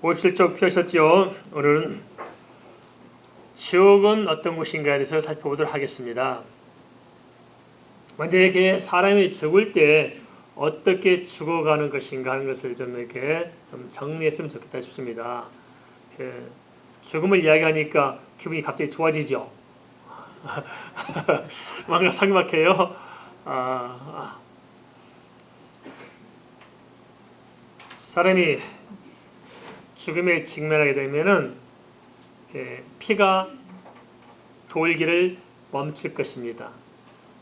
57쪽 펴셨죠? 오늘은 지옥은 어떤 곳인가에 대해서 살펴보도록 하겠습니다. 먼저 이렇게 사람이 죽을 때 어떻게 죽어가는 것인가 하는 것을 좀 이렇게 좀 정리했으면 좋겠다 싶습니다. 죽음을 이야기하니까 기분이 갑자기 좋아지죠? 뭔가 상막해요. 사람이 죽음에 직면하게 되면은 피가 돌기를 멈출 것입니다.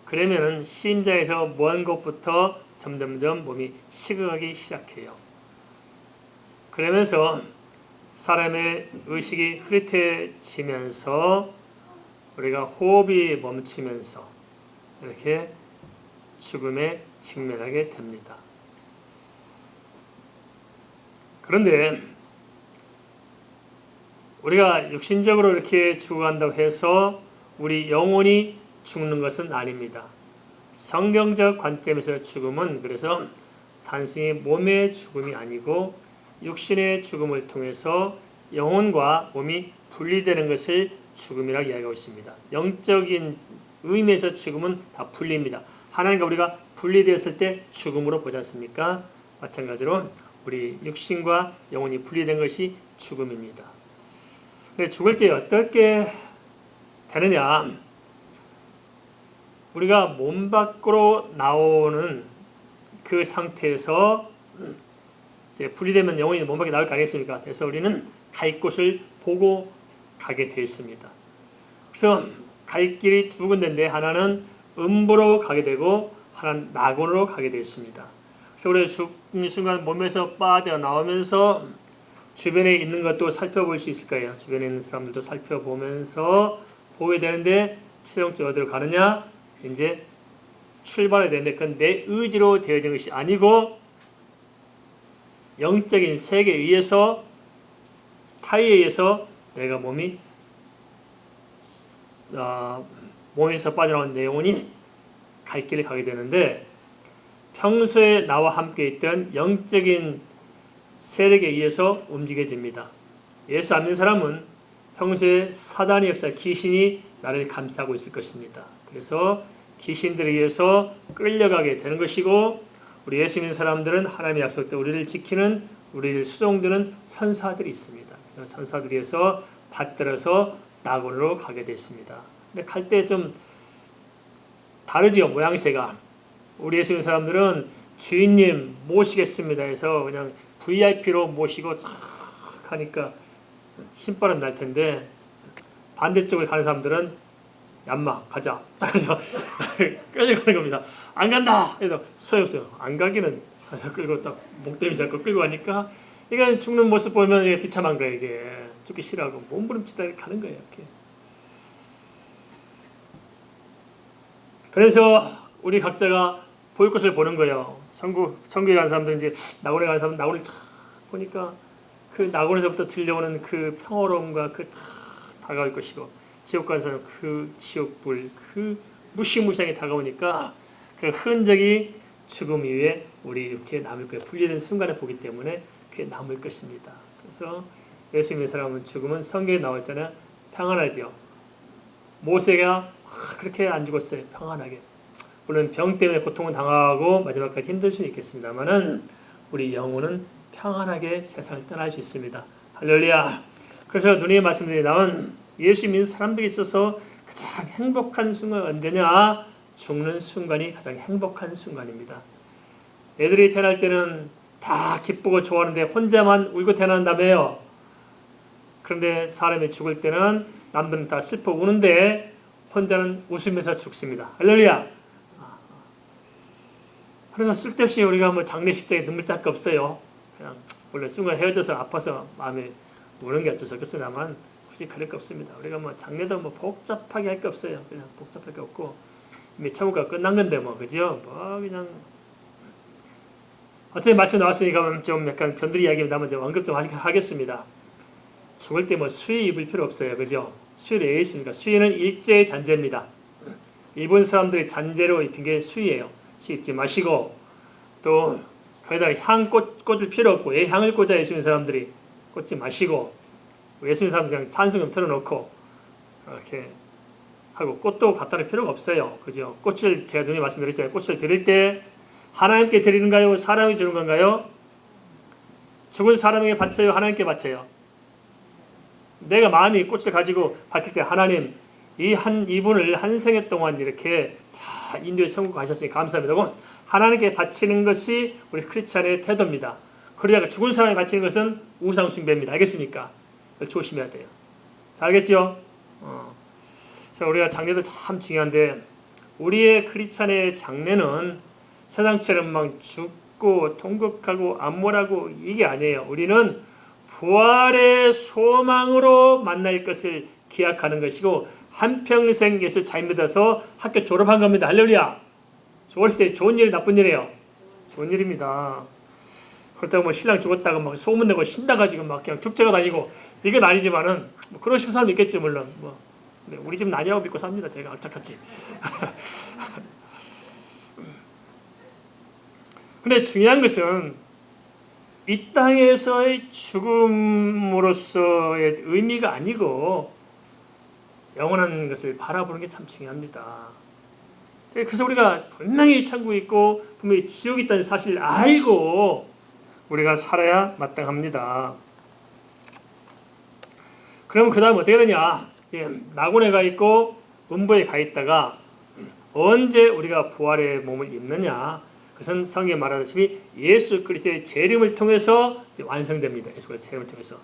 그러면은 심장에서 먼 곳부터 점점점 몸이 식어가기 시작해요. 그러면서 사람의 의식이 흐릿해지면서 우리가 호흡이 멈추면서 이렇게 죽음에 직면하게 됩니다. 그런데 우리가 육신적으로 이렇게 죽어간다고 해서 우리 영혼이 죽는 것은 아닙니다. 성경적 관점에서 죽음은 그래서 단순히 몸의 죽음이 아니고 육신의 죽음을 통해서 영혼과 몸이 분리되는 것을 죽음이라고 이야기하고 있습니다. 영적인 의미에서 죽음은 다 분리입니다. 하나님과 우리가 분리되었을 때 죽음으로 보지 않습니까? 마찬가지로 우리 육신과 영혼이 분리된 것이 죽음입니다. 죽을 때 어떻게 되느냐? 우리가 몸 밖으로 나오는 그 상태에서 이제 분리되면 영혼이 몸 밖에 나올 거 아니겠습니까? 그래서 우리는 갈 곳을 보고 가게 되어 있습니다. 그래서 갈 길이 두 군데인데 하나는 음부로 가게 되고 하나는 낙원으로 가게 되어 있습니다. 그래서 우리가 죽는 순간 몸에서 빠져나오면서 주변에 있는 것도 살펴볼 수 있을 거예요. 주변에 있는 사람들도 살펴보면서 보게 되는데 최종적으로 어디로 가느냐? 이제 출발해야 되는데 그건 내 의지로 되어진 것이 아니고 영적인 세계에 의해서 타에 의해서 내가 몸에서 빠져나온 내 영혼이 갈 길을 가게 되는데 평소에 나와 함께 있던 영적인 세력에 의해서 움직여집니다. 예수 안 믿는 사람은 평소에 사단의 역사, 귀신이 나를 감싸고 있을 것입니다. 그래서 귀신들에 의해서 끌려가게 되는 것이고 우리 예수 믿는 사람들은 하나님의 약속대 우리를 지키는 우리를 수종드는 천사들이 있습니다. 그래서 천사들에 의해서 받들어서 낙원으로 가게 됐습니다. 근데 갈 때 좀 다르지요, 모양새가. 우리 예수 믿는 사람들은 주인님 모시겠습니다 해서 그냥 VIP로 모시고 탁 하니까 신바람 날 텐데 반대쪽을 가는 사람들은 얌마 가자 그래서 끌려가는 겁니다. 안 간다 해도 소용없어요. 안 가기는 그래서 끌고 딱 목덜미 잡고 끌고 가니까 이게 죽는 모습 보면 이게 비참한 거예요. 이게 죽기 싫어하고 몸부림치다 가는 거예요. 이렇게. 그래서 우리 각자가 볼 것을 보는 거예요. 천국에 간 사람들 이제 낙원에 간 사람들 낙원을 탁 보니까 그 낙원에서부터 들려오는 그 평화로움과 그 탁 다가올 것이고 지옥 간 사람 그 지옥불 그 무시무시하게 다가오니까 그 흔적이 죽음 이후에 우리 육체에 남을 거예요. 분리된 순간을 보기 때문에 그게 남을 것입니다. 그래서 예수 믿는 사람은 죽음은 성경에 나와 있잖아요. 평안하죠. 모세가 그렇게 안 죽었어요. 평안하게. 물론 병 때문에 고통을 당하고 마지막까지 힘들 수는 있겠습니다만은 우리 영혼은 평안하게 세상을 떠날 수 있습니다. 할렐루야. 그래서 누님의 말씀들이 나온 예수 믿는 사람들이 있어서 가장 행복한 순간 언제냐? 죽는 순간이 가장 행복한 순간입니다. 애들이 태어날 때는 다 기쁘고 좋아하는데 혼자만 울고 태어난다며요. 그런데 사람이 죽을 때는 남들은 다 슬퍼 우는데 혼자는 웃으면서 죽습니다. 할렐루야. 그러나 쓸데없이 우리가 뭐 장례식장에 눈물 짤 거 없어요. 그냥 원래 순간 헤어져서 아파서 마음에 우는 게 어쩔 수 없습니다만 굳이 그럴 거 없습니다. 우리가 뭐 장례도 뭐 복잡하게 할 거 없어요. 그냥 복잡할 거 없고 이미 천국가 끝난 건데 뭐 그죠? 뭐 그냥 어차피 말씀 나왔으니까 좀 약간 변두리 이야기입니다. 한번 좀 언급 좀 하겠습니다. 죽을 때 뭐 수의 입을 필요 없어요. 그죠? 수의를 왜 입습니까? 수의는 일제의 잔재입니다. 일본 사람들이 잔재로 입힌 게 수의예요. 수의 입지 마시고 또 거기다 향 꽂을 필요 없고 왜 향을 꽂아 있는 사람들이 꽂지 마시고 예수님 사람 그냥 찬송 좀 틀어놓고 이렇게 하고 꽃도 갖다 놓을 필요가 없어요. 그죠? 꽃을 제가 눈에 말씀드렸잖아요. 꽃을 드릴 때 하나님께 드리는가요? 사람이 주는 건가요? 죽은 사람에게 바쳐요? 하나님께 바쳐요? 내가 마음이 꽃을 가지고 바칠 때 하나님 이분을 한 생애 동안 이렇게 잘 인도에 성국 하셨으니 감사합니다. 하나님께 바치는 것이 우리 크리스찬의 태도입니다. 그러다가 죽은 사람에 바치는 것은 우상 숭배입니다. 알겠습니까? 조심해야 돼요. 잘 알겠죠? 자, 우리가 장례도 참 중요한데 우리의 크리스찬의 장례는 세상처럼 막 죽고 통곡하고 암몰하고 이게 아니에요. 우리는 부활의 소망으로 만날 것을 기약하는 것이고 한평생 예수 잘 믿어서 학교 졸업한 겁니다. 할렐루야. 어릴 때 좋은 일이 나쁜 일이에요. 좋은 일입니다. 그렇다고 뭐 신랑 죽었다고 막 소문내고 신나가지고 막 그냥 축제가 다니고 이건 아니지만은 뭐 그러고 싶은 사람 있겠지 물론. 뭐 우리 집은 아니라고 믿고 삽니다. 제가 악착같이. 근데 중요한 것은 이 땅에서의 죽음으로서의 의미가 아니고 영원한 것을 바라보는 게 참 중요합니다. 그래서 우리가 분명히 천국이 있고 분명히 지옥이 있다는 사실을 알고 우리가 살아야 마땅합니다. 그럼 그 다음 어떻게 되냐? 낙원에 가 있고 음부에 가 있다가 언제 우리가 부활의 몸을 입느냐? 그것은 성경에 말하다시피 예수 그리스도의 재림을 통해서 완성됩니다. 예수 그리스도의 재림을 통해서.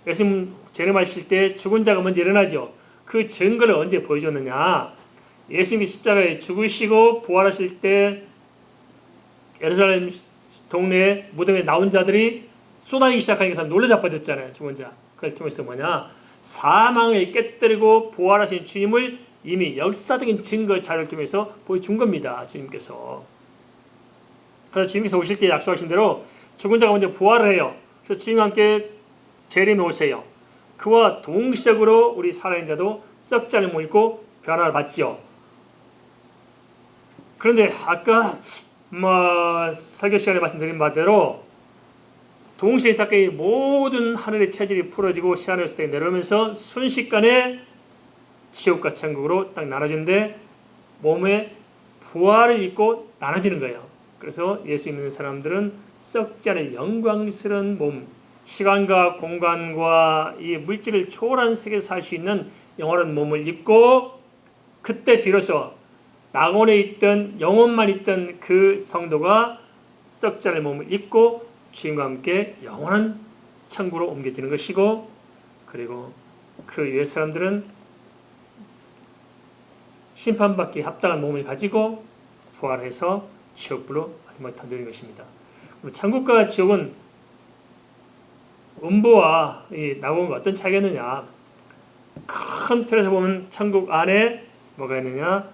예수님 재림하실 때 죽은 자가 먼저 일어나죠. 그 증거를 언제 보여줬느냐? 예수님이 십자가에 죽으시고 부활하실 때 예루살렘 동네 무덤에 나온 자들이 쏟아지기 시작하니까 놀라 자빠졌잖아요. 죽은 자. 그걸 통해서 뭐냐? 사망을 깨뜨리고 부활하신 주님을 이미 역사적인 증거 자료를 통해서 보여준 겁니다. 주님께서. 그래서 주님께서 오실 때 약속하신 대로 죽은 자가 먼저 부활을 해요. 그래서 주님과 함께 재림에 오세요. 그와 동시적으로 우리 살아있는 자도 썩지 않은 몸을 입고 변화를 받지요. 그런데 아까 설교 시간에 말씀드린 바대로 동시에 이 사건이 모든 하늘의 체질이 풀어지고 시한의 땅에 내려오면서 순식간에 지옥과 천국으로 딱 나눠지는데 몸에 부활을 입고 나눠지는 거예요. 그래서 예수 믿는 사람들은 썩지 않을 영광스러운 몸, 시간과 공간과 이 물질을 초월한 세계에서 살 수 있는 영원한 몸을 입고 그때 비로소 낙원에 있던 영혼만 있던 그 성도가 썩지 않을 몸을 입고 주님과 함께 영원한 천국으로 옮겨지는 것이고 그리고 그 유해 사람들은 심판받기 합당한 몸을 가지고 부활해서 지옥불로 마지막에 던지는 것입니다. 천국과 지옥은 음부와 이 낙원과 어떤 차이가 있느냐? 큰 틀에서 보면 천국 안에 뭐가 있느냐?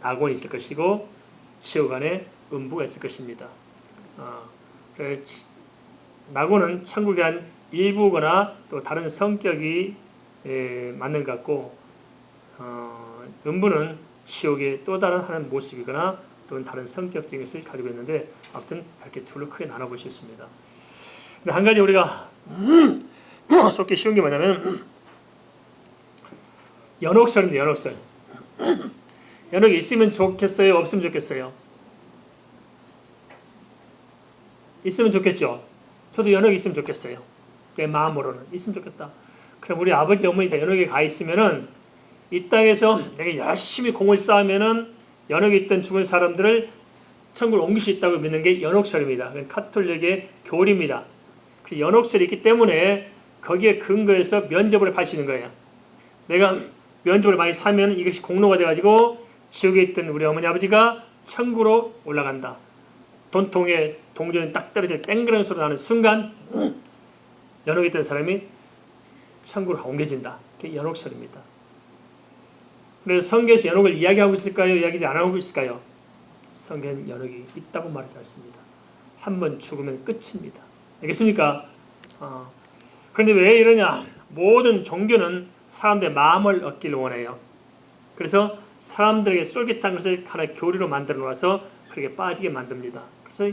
낙원이 있을 것이고 지옥 안에 음부가 있을 것입니다. 낙원은 천국의 한 일부거나 또 다른 성격이 맞는 것 같고 음부는 지옥의 또 다른 하나의 모습이거나 또는 다른 성격적인 것을 가지고 있는데 아무튼 이렇게 둘로 크게 나눠볼 수 있습니다. 근데 한 가지 우리가 속기 쉬운 게 뭐냐면 연옥설입니다. 연옥설. 연옥이 있으면 좋겠어요? 없으면 좋겠어요? 있으면 좋겠죠. 저도 연옥이 있으면 좋겠어요. 내 마음으로는 있으면 좋겠다. 그럼 우리 아버지 어머니가 연옥에 가 있으면은 이 땅에서 내가 열심히 공을 쌓으면은 연옥에 있던 죽은 사람들을 천국으로 옮길 수 있다고 믿는 게 연옥설입니다. 카톨릭의 교리입니다. 그래서 연옥설이 있기 때문에 거기에 근거해서 면접을 할 수 있는 거예요. 내가 면접을 많이 사면 이것이 공로가 돼가지고 지옥에 있던 우리 어머니 아버지가 천국으로 올라간다. 돈통에 동전이 딱 떨어져 땡그랑 소리 나는 순간 연옥에 있던 사람이 천국으로 옮겨진다. 그게 연옥설입니다. 그래서 성경에서 연옥을 이야기하고 있을까요? 이야기하지 안 하고 있을까요? 성경은 연옥이 있다고 말하지 않습니다. 한 번 죽으면 끝입니다. 알겠습니까? 그런데 왜 이러냐? 모든 종교는 사람들의 마음을 얻기를 원해요. 그래서 사람들에게 쫄깃한 것을 하나의 교리로 만들어 놓아서 그렇게 빠지게 만듭니다. 그래서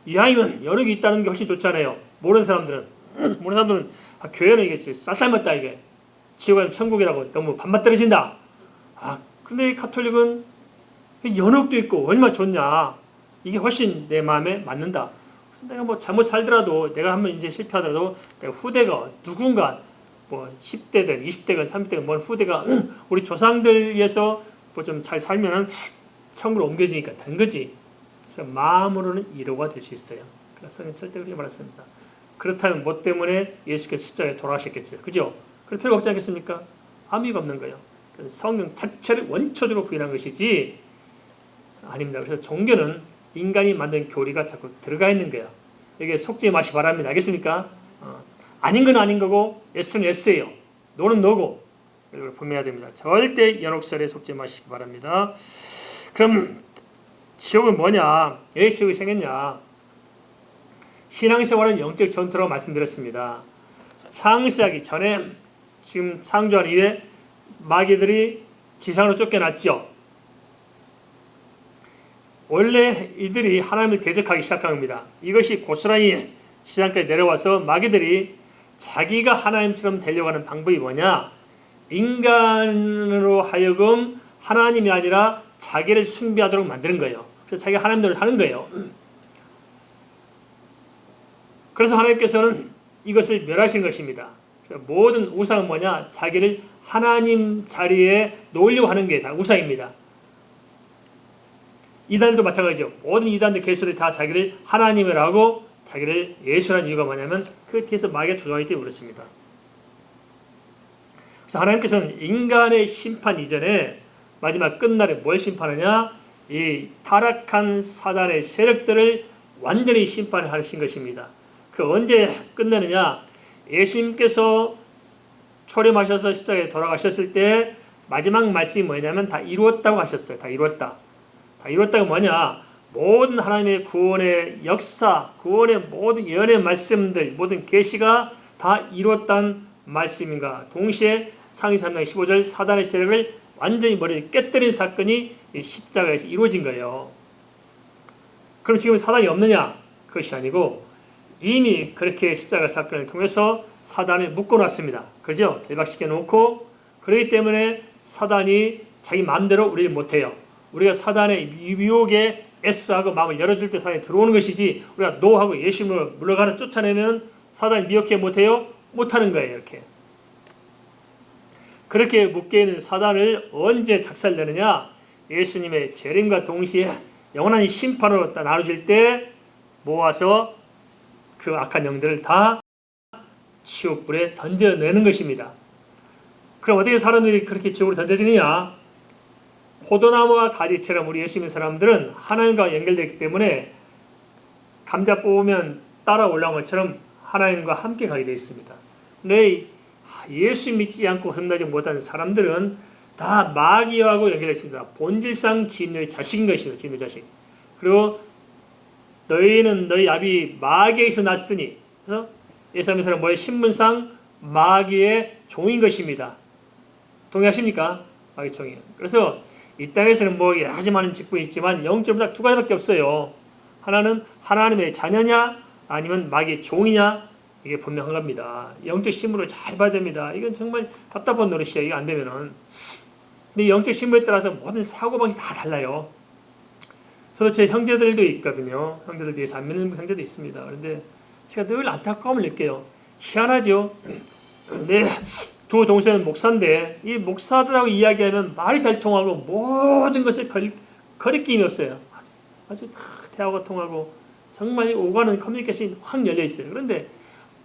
이왕이면 연옥이 있다는 게 훨씬 좋잖아요. 모르는 사람들은 모르는 사람들은 교회는 이게 쌀쌀맞다 이게 지옥 아니면 천국이라고 너무 반맞떨어진다. 근데 가톨릭은 연옥도 있고 얼마나 좋냐. 이게 훨씬 내 마음에 맞는다. 그래서 내가 뭐 잘못 살더라도 내가 한번 이제 실패하더라도 내가 후대가 누군가 뭐 10대든 20대든 30대든 뭔 후대가 우리 조상들 위해서 뭐 좀 잘 살면은 천국으로 옮겨지니까 된 거지. 그래서 마음으로는 이로가 될 수 있어요. 그래서 절대 그렇게 말했습니다. 그렇다면 뭐 때문에 예수께서 십자가에 돌아가셨겠어요. 그죠? 그럴 필요가 없지 않겠습니까? 아무 이유가 없는 거예요. 성령 자체를 원초적으로 부인한 것이지 아닙니다. 그래서 종교는 인간이 만든 교리가 자꾸 들어가 있는 거야. 이게 속지 마시 바랍니다. 알겠습니까? 아닌 건 아닌 거고 S는 S예요. 노는 노고. 이걸 분명해야 됩니다. 절대 연옥설에 속지 마시기 바랍니다. 그럼 지옥은 뭐냐? 왜 지옥이 생겼냐? 신앙생활은 영적 전투라고 말씀드렸습니다. 창세하기 전에 지금 창조한 이후에 마귀들이 지상으로 쫓겨났죠. 원래 이들이 하나님을 대적하기 시작한 겁니다. 이것이 고스란히 지상까지 내려와서 마귀들이 자기가 하나님처럼 되려고 하는 방법이 뭐냐? 인간으로 하여금 하나님이 아니라 자기를 숭배하도록 만드는 거예요. 그래서 자기가 하나님들을 하는 거예요. 그래서 하나님께서는 이것을 멸하신 것입니다. 그래서 모든 우상은 뭐냐? 자기를 하나님 자리에 놓으려고 하는 게 다 우상입니다. 이단들도 마찬가지죠. 모든 이단들 개수들이 다 자기를 하나님이라고 자기를 예수라는 이유가 뭐냐면 그 뒤에서 마귀가 조종하기 때문에 그렇습니다. 그래서 하나님께서는 인간의 심판 이전에 마지막 끝날에 뭘 심판하냐? 이 타락한 사단의 세력들을 완전히 심판하신 것입니다. 그 언제 끝내느냐? 예수님께서 초림하셔서 십자가에 돌아가셨을 때 마지막 말씀이 뭐냐면 다 이루었다고 하셨어요. 다 이루었다. 다 이루었다가 뭐냐? 모든 하나님의 구원의 역사, 구원의 모든 예언의 말씀들, 모든 계시가 다 이루었다는 말씀인가. 동시에 창세기 3장 15절 사단의 세력을 완전히 머리를 깨뜨린 사건이 십자가에서 이루어진 거예요. 그럼 지금 사단이 없느냐? 그것이 아니고 이미 그렇게 십자가 사건을 통해서 사단을 묶어놨습니다. 그죠? 대박시켜 놓고 그렇기 때문에 사단이 자기 마음대로 우리를 못해요. 우리가 사단의 유혹에 S하고 마음을 열어줄 때 사단이 들어오는 것이지 우리가 노하고 예수님으로 물러가서 쫓아내면 사단이 미혹해 못해요? 못하는 거예요. 이렇게. 그렇게 묶여있는 사단을 언제 작살내느냐? 예수님의 재림과 동시에 영원한 심판으로 나눠질 때 모아서 그 악한 영들을 다 지옥불에 던져내는 것입니다. 그럼 어떻게 사람들이 그렇게 지옥으로 던져지느냐? 포도나무와 가지처럼 우리 예수 믿는 사람들은 하나님과 연결되기 때문에 감자 뽑으면 따라 올라온 것처럼 하나님과 함께 가게 되어 있습니다. 근데 예수 믿지 않고 흠나지 못한 사람들은 다 마귀하고 연결되어 있습니다. 본질상 진노의 자식인 것입니다. 진노의 자식. 그리고 너희는 너희 아비 마귀에서 났으니 그래서 예수님께서는 뭐의 신분상 마귀의 종인 것입니다. 동의하십니까? 마귀 종이에요. 그래서 이 땅에서는 뭐 여러 가지 많은 직분이 있지만 영적으로 딱 두 가지밖에 없어요. 하나는 하나님의 자녀냐 아니면 마귀의 종이냐 이게 분명한 겁니다. 영적 신분을 잘 봐야 됩니다. 이건 정말 답답한 노릇이에요. 이거 안 되면은. 근데 영적 신분에 따라서 모든 사고방식이 다 달라요. 저도 제 형제들도 있거든요. 형제들 뒤에서 안 믿는 형제도 있습니다. 그런데 제가 늘 안타까움을 느껴요. 희한하죠. 네. 두 동생은 목사인데 이 목사들하고 이야기하면 말이 잘 통하고 모든 것을 거리낌이 없어요. 아주 다 대화가 통하고 정말 오가는 커뮤니케이션이 확 열려 있어요. 그런데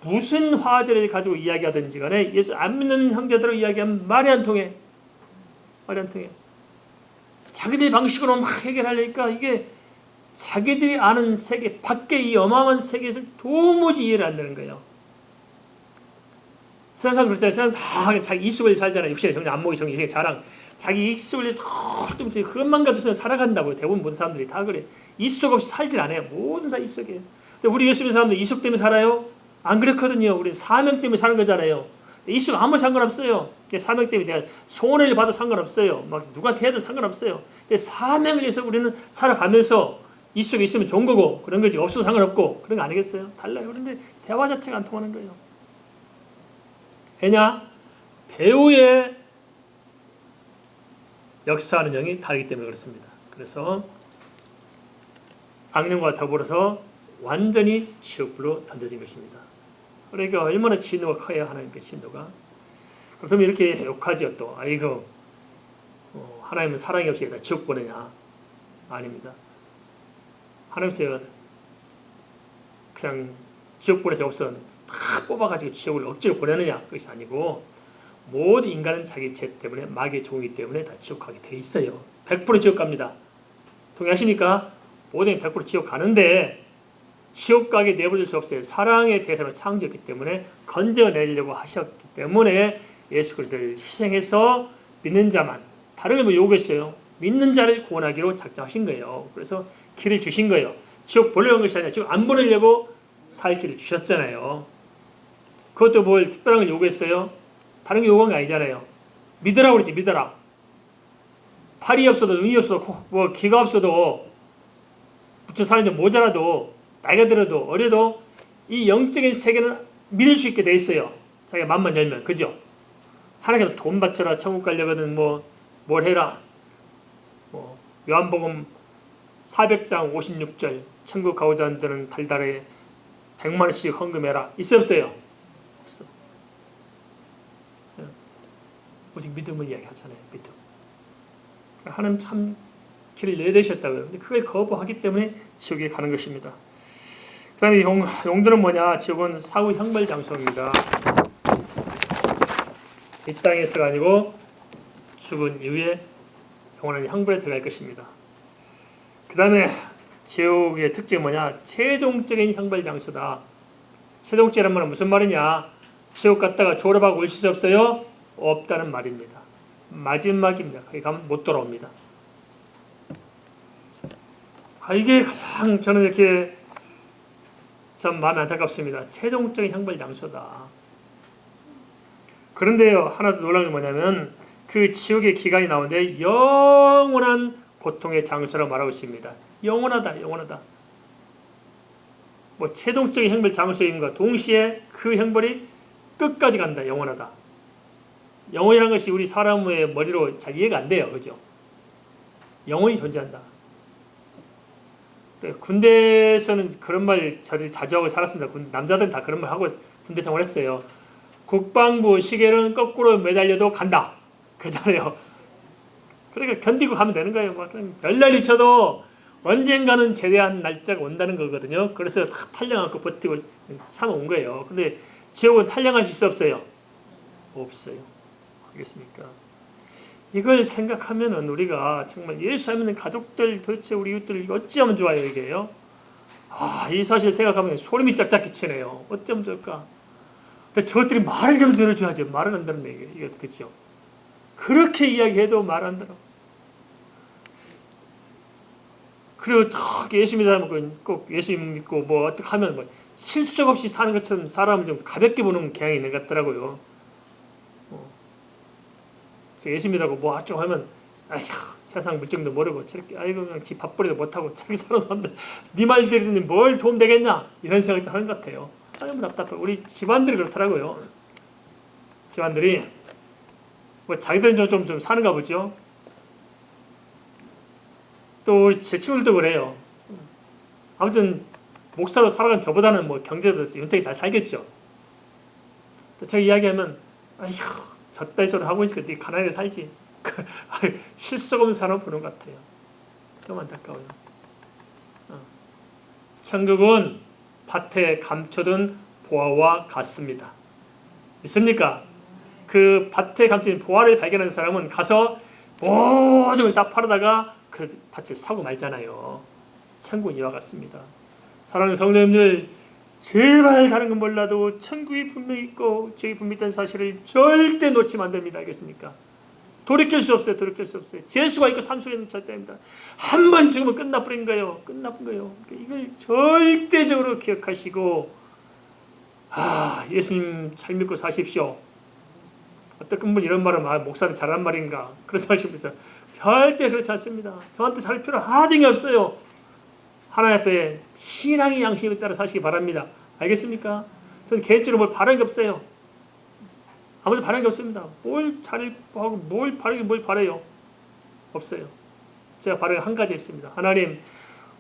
무슨 화제를 가지고 이야기하든지 간에 예수 안 믿는 형제들하고 이야기하면 말이 안 통해. 말이 안 통해. 자기들 방식으로 막 해결하려니까 이게 자기들이 아는 세계 밖에 이 어마어마한 세계에서 도무지 이해를 안 되는 거예요. 세상 그렇잖아요. 세상 다 자기 이익을 살잖아요. 육신의 정리, 안목의 정리, 인생의 자랑. 자기 이익을 또 그것만 가지고 살아간다고요. 대부분 모든 사람들이 다 그래. 이익 없이 살질 않아요. 모든 다 이익이에요. 우리 예수 믿는 사람들 이익 때문에 살아요? 안 그렇거든요. 우리 사명 때문에 사는 거잖아요. 이익 아무 상관없어요. 사명 때문에 내가 손해를 봐도 상관없어요. 막 누구한테 해도 상관없어요. 사명을 위해서 우리는 살아가면서 이 속에 있으면 좋은 거고 그런 거지. 없어도 상관없고 그런 거 아니겠어요? 달라요. 그런데 대화 자체가 안 통하는 거예요. 왜냐? 배우의 역사하는 영이 다르기 때문에 그렇습니다. 그래서 악령과 더불어서 완전히 지옥불로 던져진 것입니다. 그러니까 얼마나 진노가 커야 하는 그 진노가. 그러면 이렇게 욕하죠. 또 아이고 하나님은 사랑이 없이 다 지옥 보내냐. 아닙니다. 하나님께서 그냥 지옥 보내서 없어 다 뽑아가지고 지옥을 억지로 보내느냐. 그것이 아니고 모든 인간은 자기 죄 때문에 마귀의 종이기 때문에 다 지옥 가게 돼 있어요. 100% 지옥 갑니다. 동의하십니까? 모든 100% 지옥 가는데 지옥 가게 내버릴 수 없어요. 사랑의 대상으로 창조했기 때문에 건져내려고 하셨기 때문에 예수 그리스도를 희생해서 믿는 자만, 다른 걸 뭐 요구했어요. 믿는 자를 구원하기로 작정하신 거예요. 그래서 길을 주신 거예요. 지옥 보내려는 것이 아니라 지금 안 보내려고 살 길을 주셨잖아요. 그것도 뭘 특별한 걸 요구했어요? 다른 게 요구한 게 아니잖아요. 믿으라고 그랬지. 믿어라. 팔이 없어도 눈이 없어도 뭐 귀가 없어도 부처 사는 좀 모자라도 나이가 들어도 어려도 이 영적인 세계는 믿을 수 있게 돼 있어요. 자기가 맘만 열면. 그죠? 하나님께 돈 바쳐라. 천국 가려거든 뭘 해라. 요한복음 400장 56절 천국 가고자 하는 데는 달달에 100만 원씩 헌금해라. 있어 없어요? 없어. 오직 믿음을 이야기하잖아요. 믿음. 하나님 참 길을 내대셨다고요. 근데 그걸 거부하기 때문에 지옥에 가는 것입니다. 그 다음에 용도는 뭐냐? 지옥은 사후 형벌 장소입니다. 이 땅에서가 아니고 죽은 이후에 영원한 형벌에 들어갈 것입니다. 그 다음에 지옥의 특징이 뭐냐? 최종적인 형벌 장소다. 최종적이란 말은 무슨 말이냐? 지옥 갔다가 졸업하고 올 수 없어요? 없다는 말입니다. 마지막입니다. 거기 가면 못 돌아옵니다. 이게 가장 저는 이렇게 참 마음이 안타깝습니다. 최종적인 형벌 장소다. 그런데요, 하나 더 놀라운 게 뭐냐면 그 지옥의 기간이 나오는데 영원한 고통의 장소라고 말하고 있습니다. 영원하다, 영원하다. 뭐 최종적인 형벌 장소임과 동시에 그 형벌이 끝까지 간다, 영원하다. 영혼이라는 것이 우리 사람의 머리로 잘 이해가 안 돼요, 그죠? 영혼이 존재한다. 군대에서는 그런 말 저들이 자주 하고 살았습니다. 남자들은 다 그런 말 하고 군대 생활했어요. 국방부 시계는 거꾸로 매달려도 간다. 그러잖아요. 그러니까 견디고 가면 되는 거예요. 별난리 쳐도 언젠가는 제대한 날짜가 온다는 거거든요. 그래서 탈령하고 버티고 참아온 거예요. 근데 지옥은 탈령할 수 있어 없어요? 없어요. 알겠습니까? 이걸 생각하면은 우리가 정말 예수 믿는 가족들 도대체 우리 이웃들 어찌하면 좋아요 이게요? 이 사실 생각하면 소름이 짝짝 끼치네요. 어쩌면 좋을까? 저것들이 말을 좀 들어줘야지. 말을 안 듣는 이게 그렇죠? 그렇게 이야기해도 말 안 들어. 그리고 탁 예수 믿으면 꼭 예수 믿고 뭐 어떻게 하면 뭐 실속 없이 사는 것처럼 사람을 좀 가볍게 보는 경향이 있는 것 같더라고요. 예수 믿으라고 뭐 어쩌고 하면 아이고 세상 물정도 모르고 저렇게 아이고 그냥 지 밥벌이도 못하고 자기 사는 사람들 네 말 들으니 뭘 도움 되겠냐 이런 생각도 하는 것 같아요. 너무 답답해. 우리 집안들이 그렇더라고요. 집안들이 뭐 자기들은 좀 사는가 보죠. 또 제 친구들도 그래요. 아무튼 목사로 살아간 저보다는 뭐 경제도 윤택이 잘 살겠죠. 제가 이야기하면 아이고 젖다이 소리 하고 있으니까 네 가난하게 살지. 실속 없는 사람 보는 것 같아요. 너무 안타까워요. 천국은 밭에 감춰둔 보화와 같습니다. 있습니까? 그 밭에 감춰진 보화를 발견한 사람은 가서 모든 걸 다 팔아다가 그 밭을 사고 말잖아요. 천국은 이와 같습니다. 사랑하는 성도님들, 제발 다른 건 몰라도 천국이 분명히 있고 저희 분명히 있다는 사실을 절대 놓치면 안 됩니다. 알겠습니까? 돌이킬 수 없어요. 돌이킬 수 없어요. 재수가 있고 삼수가 절대입니다. 한 번 죽으면 끝나버린 거예요. 끝나버린 거예요. 이걸 절대적으로 기억하시고 예수님 잘 믿고 사십시오. 어떤 분 이런 말은 목사는 잘한 말인가 그런 생각하시면서 절대 그렇지 않습니다. 저한테 살 필요 하등이 없어요. 하나님 앞에 신앙의 양식을 따라 사시기 바랍니다. 알겠습니까? 저는 개인적으로 뭘 바라는 게 없어요. 아무도 바라는 게 없습니다. 뭘 잘하고 뭘 바라요? 없어요. 제가 바라는 한 가지 있습니다. 하나님,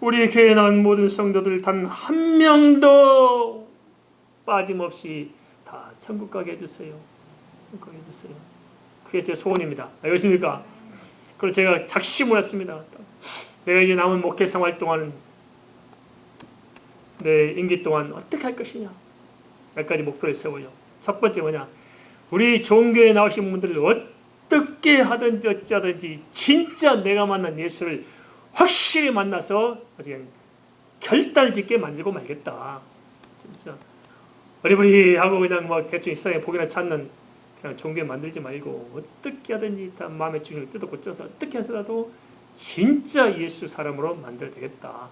우리 교회에 나온 모든 성도들 단 한 명도 빠짐없이 다 천국 가게 해주세요. 천국 가게 해주세요. 그게 제 소원입니다. 알겠습니까? 그리고 제가 작심을 했습니다. 내가 이제 남은 목회 생활 동안 내 임기 동안 어떻게 할 것이냐. 몇 가지 목표를 세워요. 첫 번째 뭐냐. 우리 종교에 나오신 분들을 어떻게 하든지 어찌하든지 진짜 내가 만난 예수를 확실히 만나서 결단짓게 만들고 말겠다. 진짜 어리버리하고 그냥 막 대충 세상에 복이나 찾는 그냥 종교 만들지 말고 어떻게 하든지 다 마음의 중심을 뜯어 고쳐서 어떻게 해서라도 진짜 예수 사람으로 만들어야 되겠다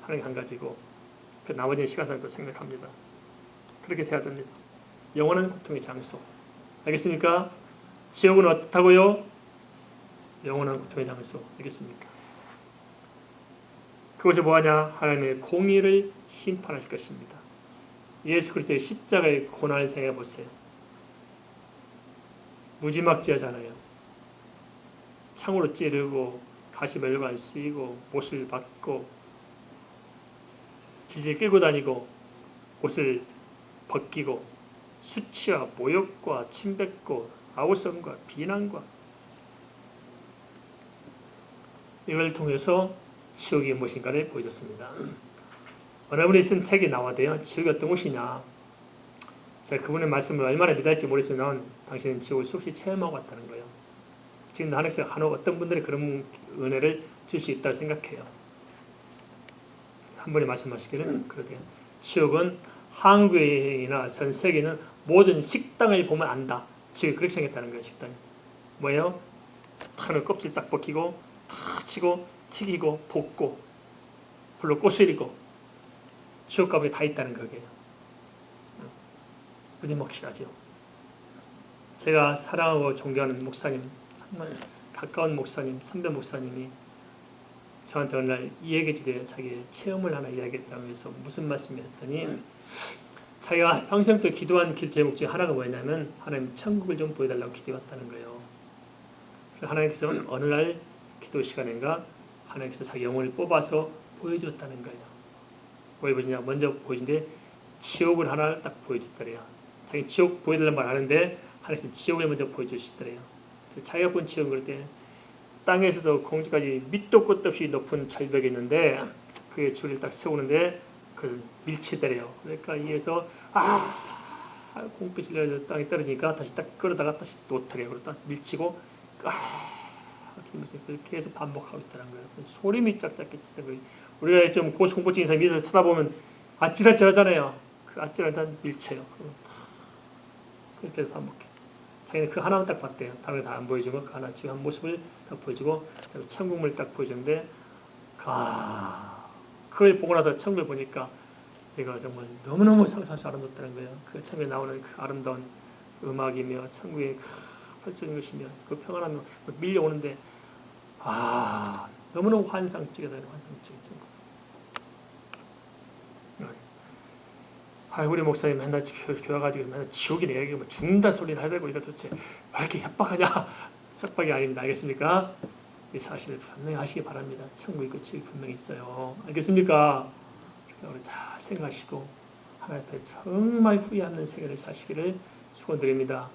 하는 게 한 가지고, 그 나머지는 시간상도 생각합니다. 그렇게 돼야 됩니다. 영원한 고통의 장소. 알겠습니까? 지옥은 어떻다고요? 영원한 고통의 장소. 알겠습니까? 그것이 뭐하냐? 하나님의 공의를 심판하실 것입니다. 예수 그리스도의 십자가의 고난을 생각해 보세요. 무지막지하잖아요. 창으로 찌르고 가시멜로가 쓰이고 못을 받고 질질 끌고 다니고 옷을 벗기고 수치와 모욕과 침뱉고 아우성과 비난과 이걸 통해서 지옥이 무엇인가를 보여줬습니다. 어느 분이 쓴 책이 나와도요. 지옥이 어떤 곳이냐. 제가 그분의 말씀을 얼마나 믿을지 모르겠으나 당신은 지옥을 수없이 체험하고 왔다는 거예요. 지금 하나님께서 어떤 분들이 그런 은혜를 줄 수 있다고 생각해요. 한 분이 말씀하시기를 그러대요. 지옥은 한국이나 전 세계는 모든 식당을 보면 안다. 지옥이 그렇게 생겼다는 거예요. 식당이 뭐예요? 탕을 껍질 싹 벗기고 탁 치고 튀기고 볶고 불로 꼬스리고 지옥 가보에 다 있다는 거예요. 무지막지하죠. 제가 사랑하고 존경하는 목사님, 정말 가까운 목사님, 선배 목사님이 저한테 어느 날 이 얘기 주대요. 자기 체험을 하나 이야기했다고 해서 무슨 말씀을 했더니 자기가 평생 또 기도한 길 제목 중에 하나가 뭐냐면 하나님 천국을 좀 보여달라고 기도했다는 거예요. 하나님께서 어느 날 기도 시간인가 하나님께서 자기 영혼을 뽑아서 보여줬다는 거예요. 왜 보여주냐? 먼저 보여준데 지옥을 하나 딱 보여줬더래요. 자기 지옥 보여달라는 말 하는데 하나님께서 지옥을 먼저 보여주시더래요. 자기가 본 지옥은 그럴 때 땅에서도 공중까지 밑도 끝도 없이 높은 절벽이 있는데 그게 줄을 딱 세우는데 그것을 밀치더래요. 그러니까 이에서 공빛이 내려 땅에 떨어지니까 다시 딱 끌어다가 다시 놓더래요. 그리고 딱 밀치고 그렇게 해서 반복하고 있다는 거예요. 소름이 짝짝 끼치더라고요. 우리가 좀 고소공포증 이상 미소를 쳐다보면 아찔아찔하잖아요. 그 아찔한 밀쳐요. 그렇게 반복해. 자기는 그 하나만 딱 봤대요. 다른 거 다 안 보여주고 그 하나 지금 한 모습을 딱 보여주고 천국을 딱 보여주는데 그걸 보고 나서 천국을 보니까 내가 정말 너무너무 상상이 아름답다는 거예요. 그 천국에 나오는 그 아름다운 음악이며 천국의 펼쳐진 것이며 그 평안함이 밀려오는데 너무너무 환상적이다. 환상적이죠. 우리 목사님 맨날 교회 가지고 맨날 지옥이네 여기 뭐 죽는다 소리를 하려고 이거 도대체 왜 이렇게 협박하냐? 협박이 아닙니다. 알겠습니까? 이 사실을 분명히 하시기 바랍니다. 천국 있고 지옥이 분명히 있어요. 알겠습니까? 우리 잘 생각하시고 하나님 앞에 정말 후회 없는 생애를 사시기를 축원드립니다.